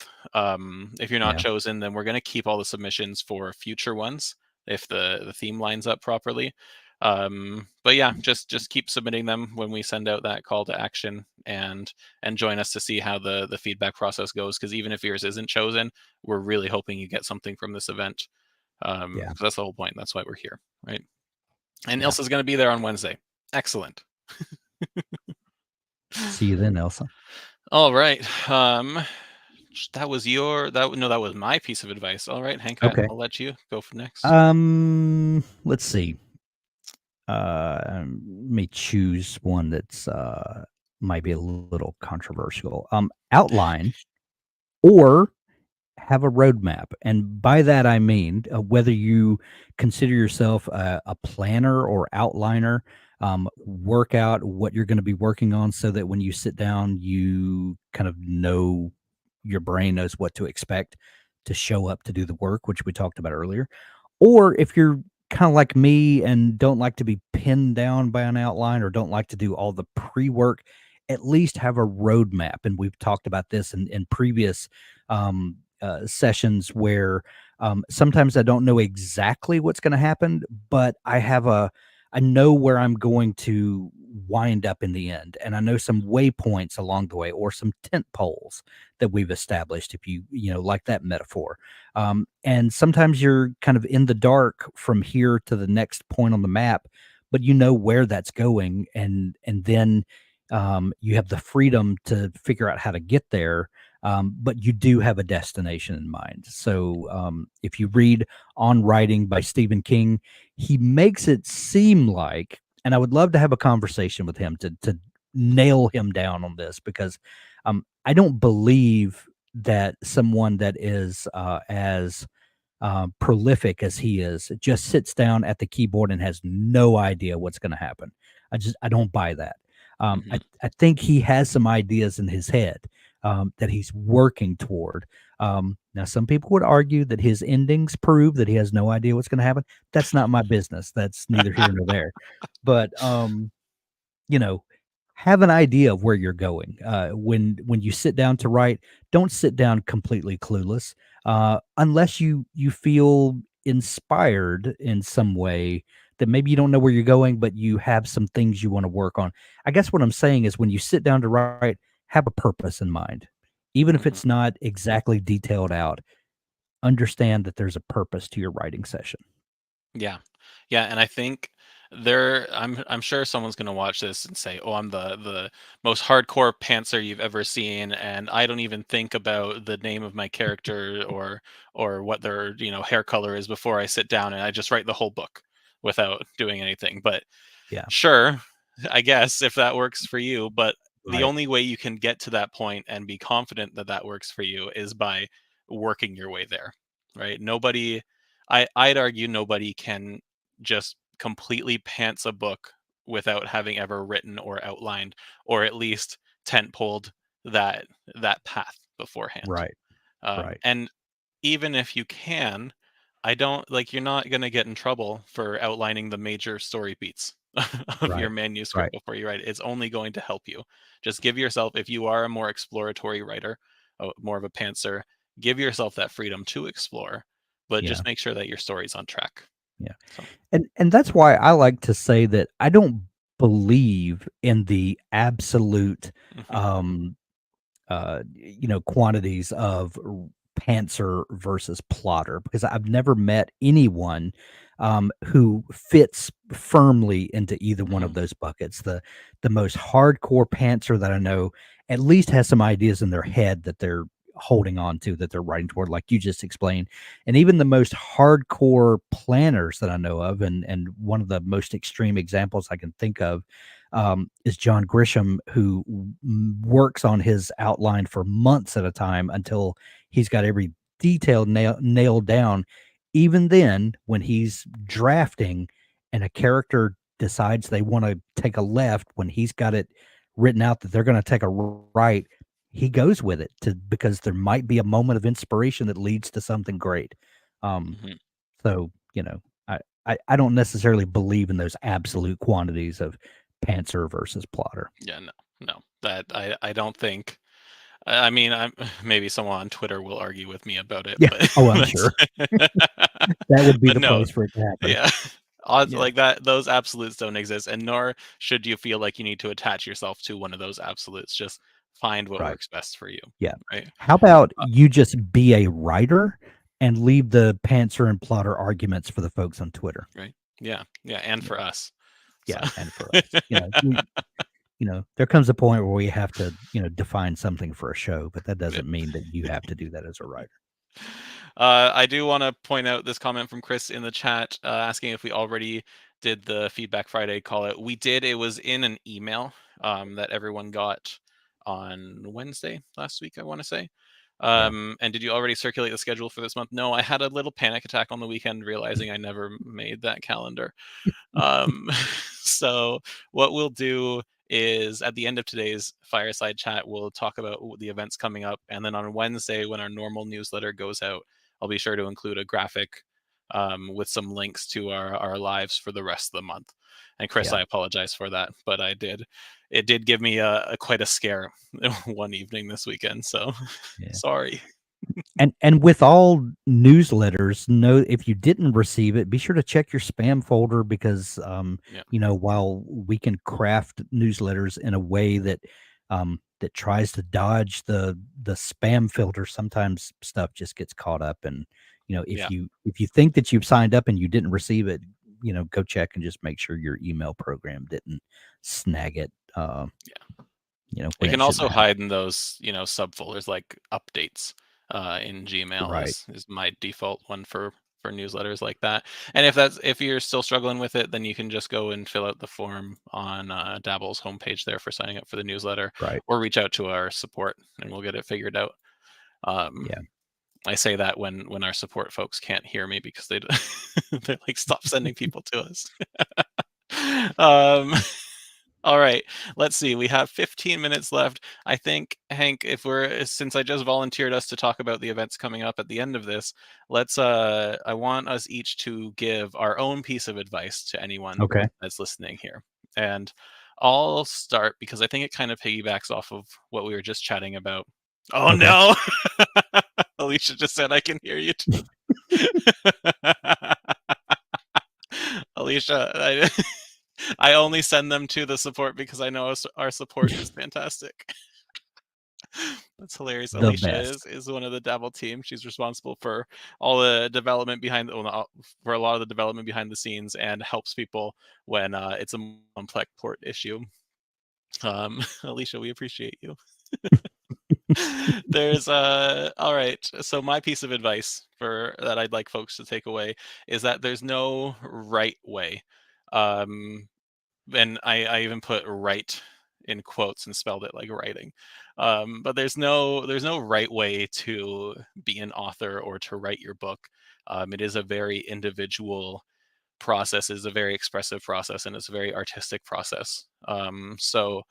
B: If you're not
A: Yeah.
B: chosen, then we're going to keep all the submissions for future ones if the theme lines up properly. But yeah, just keep submitting them when we send out that call to action, and join us to see how the feedback process goes. Because even if yours isn't chosen, we're really hoping you get something from this event.
A: Yeah.
B: Because that's the whole point. That's why we're here, right? And
A: Yeah.
B: Ilsa's going to be there on Wednesday. Excellent.
A: See you then, Elsa.
B: All right. That was your that no, that was my piece of advice. All right, Hank,
A: Okay.
B: I'll let you go for next.
A: Let's see. Let me choose one that's might be a little controversial. Outline or have a roadmap. And by that, I mean, whether you consider yourself a planner or outliner, work out what you're going to be working on so that when you sit down, you kind of know, your brain knows what to expect to show up to do the work, which we talked about earlier. Or if you're kind of like me and don't like to be pinned down by an outline or don't like to do all the pre work, at least have a roadmap. And we've talked about this in previous sessions where sometimes I don't know exactly what's going to happen, but I know where I'm going to wind up in the end, and I know some waypoints along the way or some tent poles that we've established. If you like that metaphor, and sometimes you're kind of in the dark from here to the next point on the map, but you know where that's going, and then you have the freedom to figure out how to get there, but you do have a destination in mind. So if you read On Writing by Stephen King, he makes it seem like, and I would love to have a conversation with him to nail him down on this, because I don't believe that someone that is as prolific as he is just sits down at the keyboard and has no idea what's going to happen. I don't buy that.
B: Hmm.
A: I think he has some ideas in his head, that he's working toward. Now, some people would argue that his endings prove that he has no idea what's going to happen. That's not my business. That's neither here nor there. But you know, have an idea of where you're going. When you sit down to write, don't sit down completely clueless, unless you feel inspired in some way that maybe you don't know where you're going, but you have some things you want to work on. I guess what I'm saying is when you sit down to write, have a purpose in mind, even if
B: Mhm.
A: it's not exactly detailed out. Understand that there's a purpose to your writing session.
B: Yeah. Yeah, and I think I'm sure someone's gonna watch this and say, "Oh, I'm the most hardcore pantser you've ever seen, and I don't even think about the name of my character or what their, hair color is before I sit down, and I just write the whole book without doing anything." But
A: Yeah,
B: sure, I guess if that works for you, but the
A: right,
B: only way you can get to that point and be confident that that works for you is by working your way there, right? I'd argue nobody can just completely pants a book without having ever written or outlined or at least tent-poled that that path beforehand.
A: right, right,
B: And even if you can, I don't like you're not going to get in trouble for outlining the major story beats of your
A: right,
B: manuscript
A: right.
B: before you write it. It's only going to help you. Just give yourself, if you are a more exploratory writer, more of a pantser, give yourself that freedom to explore, but
A: Yeah,
B: just make sure that your story's on track.
A: yeah.
B: So,
A: And that's why I like to say that I don't believe in the absolute,
B: mhm,
A: um, quantities of pantser versus plotter because I've never met anyone who fits firmly into either one
B: mhm,
A: of those buckets. The most hardcore pantser that I know at least has some ideas in their head that they're holding on to that they're writing toward, like you just explained. And even the most hardcore planners that I know of, and one of the most extreme examples I can think of is John Grisham, who works on his outline for months at a time until he's got every detail nailed down. Even then, when he's drafting and a character decides they want to take a left, when he's got it written out that they're going to take a right, he goes with it because there might be a moment of inspiration that leads to something great. Um,
B: mhm.
A: so, I don't necessarily believe in those absolute quantities of pantser versus plotter.
B: Yeah, no, no. That I don't think. I mean, I'm maybe someone on Twitter will argue with me about it,
A: Yeah.
B: but
A: Oh, I'm
B: that's,
A: sure. That would be
B: but
A: the
B: no,
A: place for it to happen.
B: yeah. Odds
A: Yeah.
B: like that, those absolutes don't exist, and nor should you feel like you need to attach yourself to one of those absolutes. Just find what
A: Right.
B: works best for you,
A: Yeah.
B: right?
A: How about
B: Uh,
A: you just be a writer and leave the pantser and plotter arguments for the folks on Twitter?
B: right? Yeah, yeah, and
A: Yeah.
B: for us. So,
A: Yeah, and for us. There comes a point where we have to, define something for a show, but that
B: yeah.
A: doesn't mean that you have to do that as a writer.
B: I do want to point out this comment from Chris in the chat asking if we already did the Feedback Friday call out. We did. It was in an email that everyone got on Wednesday last week, I want to say.
A: Yeah.
B: And did you already circulate the schedule for this month? No, I had a little panic attack on the weekend realizing I never made that calendar. Um, so what we'll do is at the end of today's fireside chat, we'll talk about the events coming up, and then on Wednesday, when our normal newsletter goes out, I'll be sure to include a graphic with some links to our lives for the rest of the month. And Chris,
A: Yeah.
B: I apologize for that, but I did. It did give me a quite a scare one evening this weekend. So
A: Yeah.
B: sorry.
A: And with all newsletters, know if you didn't receive it, be sure to check your spam folder because
B: Yeah,
A: while we can craft newsletters in a way that tries to dodge the spam filter, sometimes stuff just gets caught up. And if
B: yeah,
A: you think that you've signed up and you didn't receive it, go check and just make sure your email program didn't snag it
B: yeah. It
A: when it
B: can
A: shouldn't
B: also
A: have.
B: hide in those, subfolders like updates in Gmail
A: Right.
B: is my default one for newsletters like that. And if you're still struggling with it, then you can just go and fill out the form on Dabble's homepage there for signing up for the newsletter,
A: Right.
B: or reach out to our support and we'll get it figured out. Um,
A: Yeah.
B: I say that when our support folks can't hear me because they're like, stop sending people to us. um, All right. Let's see. We have 15 minutes left. I think, Hank, if since I just volunteered us to talk about the events coming up at the end of this, let's I want us each to give our own piece of advice to anyone
A: Okay.
B: that's listening here. And I'll start because I think it kind of piggybacks off of what we were just chatting about. Oh
A: Okay.
B: no. Alicia just said I can hear you. Alicia, I only send them to the support because I know our support is fantastic. That's hilarious.
A: The
B: Alicia
A: best.
B: is one of the Dabble team. She's responsible for all the development behind, well, not, for a lot of the development behind the scenes, and helps people when it's a complex port issue. Alicia, we appreciate you. There's all right. So my piece of advice for that I'd like folks to take away is that there's no right way. Um, and I even put "right" in quotes and spelled it like writing. But there's no right way to be an author or to write your book. It is a very individual process. It's a very expressive process, and it's a very artistic process. So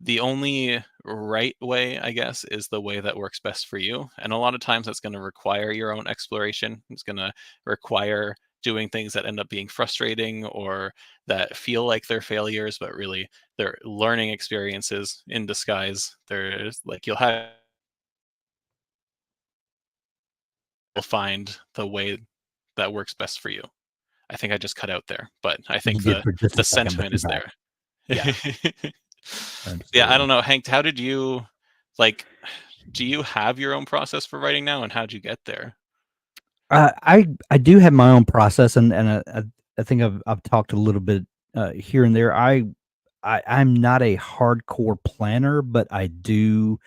B: the only right way, I guess, is the way that works best for you. And a lot of times that's going to require your own exploration. It's going to require doing things that end up being frustrating or that feel like they're failures, but really they're learning experiences in disguise. There's like you'll find the way that works best for you. I think I just cut out there, but I
A: You
B: think
A: did
B: the
A: for just a
B: the
A: second, but
B: sentiment
A: you're
B: is
A: back.
B: there.
A: Yeah,
B: Yeah, I
A: absolutely.
B: don't know, Hank, how did you like do you have your own process for writing now, and how'd you get there?
A: I do have my own process, and I think I've talked a little bit here and there. I'm not a hardcore planner, but I do.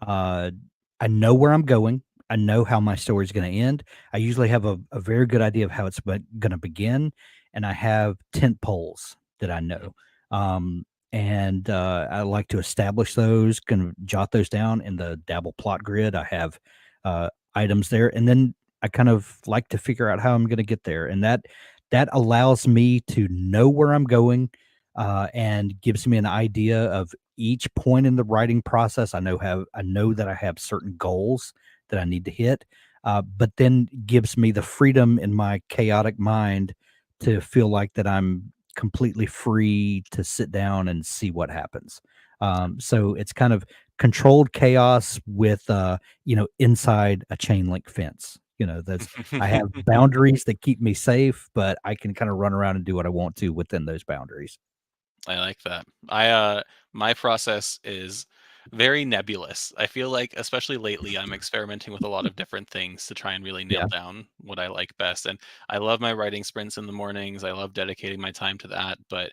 A: Uh, I know where I'm going. I know how my story's going to end. I usually have a very good idea of how it's going to begin, and I have tent poles that I
B: Mhm,
A: know. And I like to establish those, kind of jot those down in the Dabble plot grid. I have uh, items there, and then I kind of like to figure out how I'm going to get there, and that allows me to know where I'm going, and gives me an idea of each point in the writing process. I know that I have certain goals that I need to hit, but then gives me the freedom in my chaotic mind to feel like that I'm completely free to sit down and see what happens. So it's kind of controlled chaos with inside a chain link fence. That's I have
B: mhm.
A: boundaries that keep me safe, but I can kind of run around and do what I want to within those boundaries.
B: I like that. My process is very nebulous. I feel like, especially lately, I'm experimenting with a lot of different things to try and really nail
A: Yeah.
B: down what I like best, and I love my writing sprints in the mornings. I love dedicating my time to that, but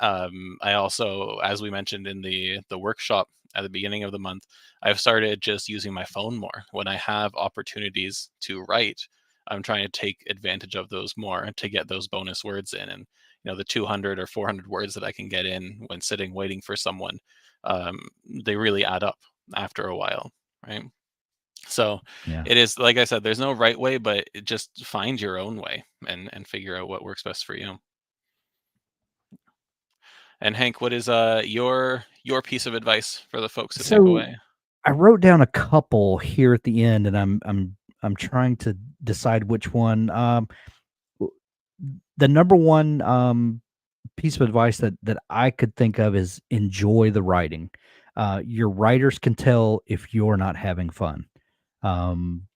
B: I also, as we mentioned in the workshop at the beginning of the month, I've started just using my phone more when I have opportunities to write. I'm trying to take advantage of those more to get those bonus words in, and the 200 or 400 words that I can get in when sitting waiting for someone, they really add up after a while, right? So
A: Yeah.
B: it is like I said, there's no right way, but just find your own way and figure out what works best for you. And Hank, what is your piece of advice for the folks to take
A: So
B: away?
A: I wrote down a couple here at the end, and I'm trying to decide which one. W- the number one piece of advice that I could think of is enjoy the writing. Your writers can tell if you're not having fun. Um,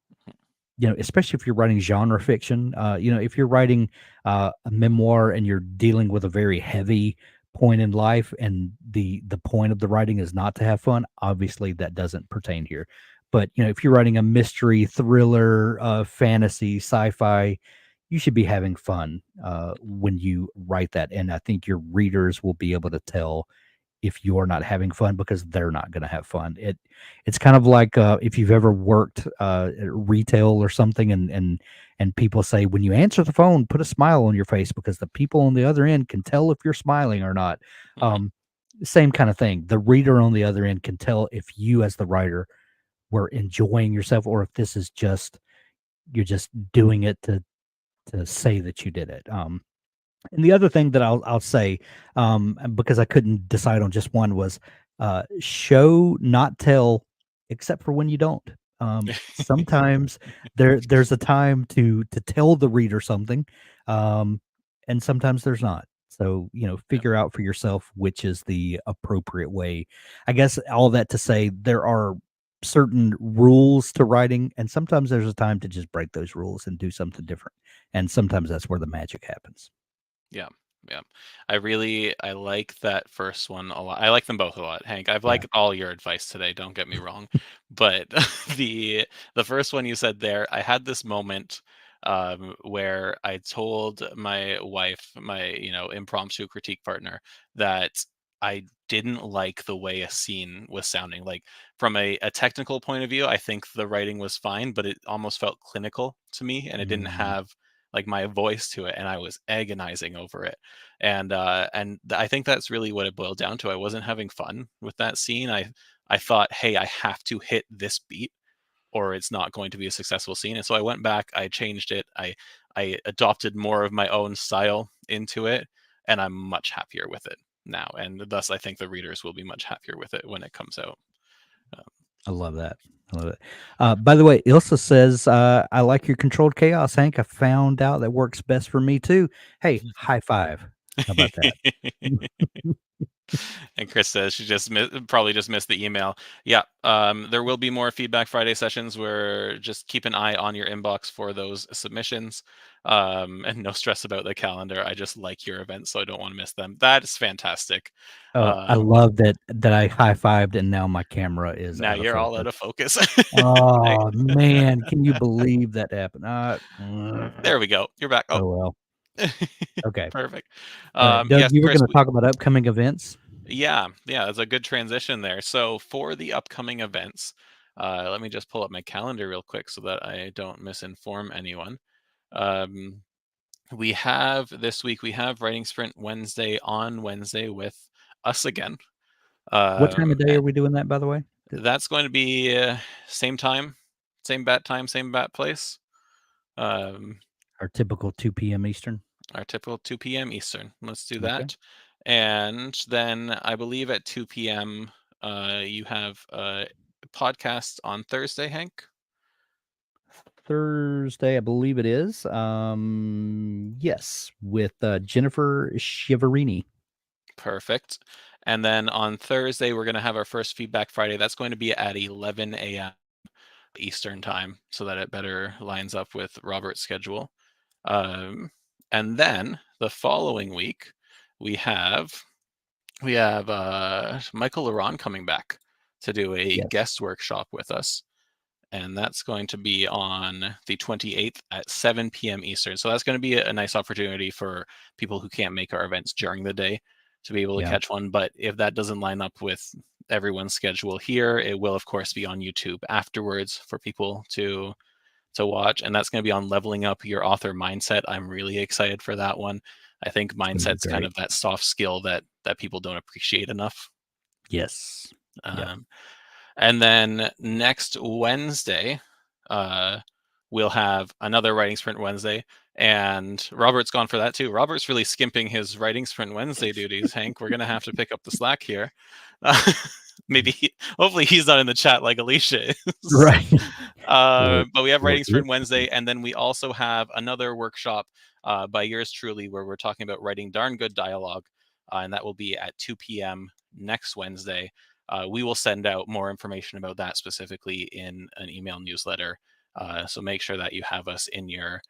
A: especially if you're writing genre fiction, if you're writing a memoir and you're dealing with a very heavy point in life and the point of the writing is not to have fun, obviously that doesn't pertain here. But, if you're writing a mystery, thriller, fantasy, sci-fi, you should be having fun when you write that. And I think your readers will be able to tell if you're not having fun because they're not gonna have fun. It's kind of like, if you've ever worked, at retail or something and people say, "When you answer the phone, put a smile on your face because the people on the other end can tell if you're smiling or not."
B: Mhm.
A: Um, Same kinda thing. The reader on the other end can tell if you as the writer were enjoying yourself or if this is just you're just doing it to say that you did it. And the other thing that I'll say, and because I couldn't decide on just one, was show, not tell, except for when you don't. Sometimes there's a time to tell the reader something, um, and sometimes there's not. So
B: Yeah,
A: figure out for yourself which is the appropriate way. I guess all that to say there are certain rules to writing, and sometimes there's a time to just break those rules and do something different. And sometimes that's where the magic happens.
B: yeah, yeah. I like that first one a lot. I like them both a lot, Hank. I've
A: Yeah.
B: liked all your advice today, don't get me wrong. But the the first one you said there, I had this moment where I told my wife, my, impromptu critique partner, that I didn't like the way a scene was sounding. Like from a technical point of view, I think the writing was fine, but it almost felt clinical to me and it didn't
A: Mm,
B: have like my voice to it, and I was agonizing over it. I think that's really what it boiled down to. I wasn't having fun with that scene. I thought, hey, I have to hit this beat or it's not going to be a successful scene. And so I went back, I changed it, I adopted more of my own style into it, and I'm much happier with it now. And thus I think the readers will be much happier with it when it comes out. Um,
A: I love that. I love it. By the way, Ilsa says, I like your controlled chaos, Hank. I found out that works best for me too. Hey, high five. How about that?
B: And Chris says she probably just missed the email. Yeah, there will be more Feedback Friday sessions where just keep an eye on your inbox for those submissions. And no stress about the calendar. I just like your events, so I don't want to miss them. That is fantastic.
A: Oh, I
B: Um,
A: love that I high fived and now my camera is
B: Now
A: out of
B: you're all out
A: focus.
B: of focus. I,
A: Oh man, can you believe that happened?
B: there we go. You're back. Oh,
A: Oh well. Okay.
B: perfect.
A: Doug,
B: Yes,
A: you were
B: Chris.
A: going to talk about upcoming events.
B: Yeah, yeah, that's a good transition there. So for the upcoming events, let me just pull up my calendar real quick so that I don't misinform anyone. Um, we have this week, we have Writing Sprint Wednesday on Wednesday with us again.
A: What time of day
B: And
A: are we doing that, by the way?
B: that's going to be same time, same bat time, same bat place. Um,
A: Our typical 2 p.m. Eastern.
B: our typical 2 p.m. Eastern. Let's do
A: Okay.
B: that. And then I believe at 2 p.m., you have a podcast on Thursday, Hank.
A: Thursday, I believe it is. Yes, with Jennifer Shiverini.
B: Perfect. And then on Thursday, we're going to have our first Feedback Friday. That's going to be at 11 a.m. Eastern time so that it better lines up with Robert's schedule. Um, and then the following week, we have Michael Laron coming back to do a
A: Yes,
B: guest workshop with us, and that's going to be on the 28th at 7 p.m. Eastern. So that's going to be a nice opportunity for people who can't make our events during the day to be able to
A: yeah,
B: catch one. But if that doesn't line up with everyone's schedule here, it will of course be on YouTube afterwards for people to watch, and that's going to be on leveling up your author mindset. I'm really excited for that one. I think
A: it's going to be
B: mindset's kind
A: great.
B: of that soft skill that people don't appreciate enough.
A: Yes, yeah,
B: Um, and then next Wednesday, uh, we'll have another Writing Sprint Wednesday. And Robert's gone for that too. Robert's really skimping his Writing Sprint Wednesday duties, Hank. We're going to have to pick up the slack here. Uh, hopefully he's not in the chat like Alicia is.
A: right. Or
B: But we have
A: or
B: Writing
A: if
B: Sprint Wednesday. And then we also have another workshop by yours truly where we're talking about writing darn good dialogue. And that will be at 2 p.m. next Wednesday. We will send out more information about that specifically in an email newsletter. So make sure that you have us in your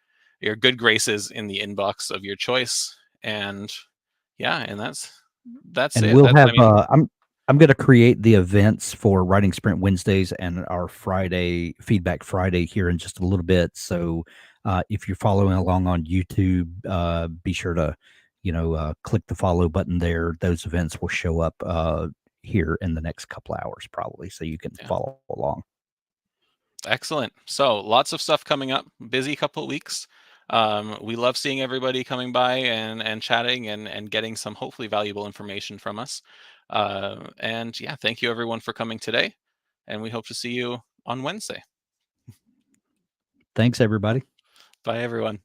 B: good graces in the inbox of your choice. And yeah, and that's
A: and
B: it.
A: we'll
B: That's
A: have
B: I mean,
A: I'm going to create the events for Writing Sprint Wednesdays and our Friday Feedback Friday here in just a little bit. So if you're following along on YouTube, be sure to click the follow button there. Those events will show up here in the next couple hours probably, so you can
B: yeah,
A: follow along.
B: excellent. So lots of stuff coming up. Busy couple of weeks. We love seeing everybody coming by and chatting and getting some hopefully valuable information from us. And yeah, thank you everyone for coming today. And we hope to see you on Wednesday.
A: Thanks, everybody.
B: Bye, everyone.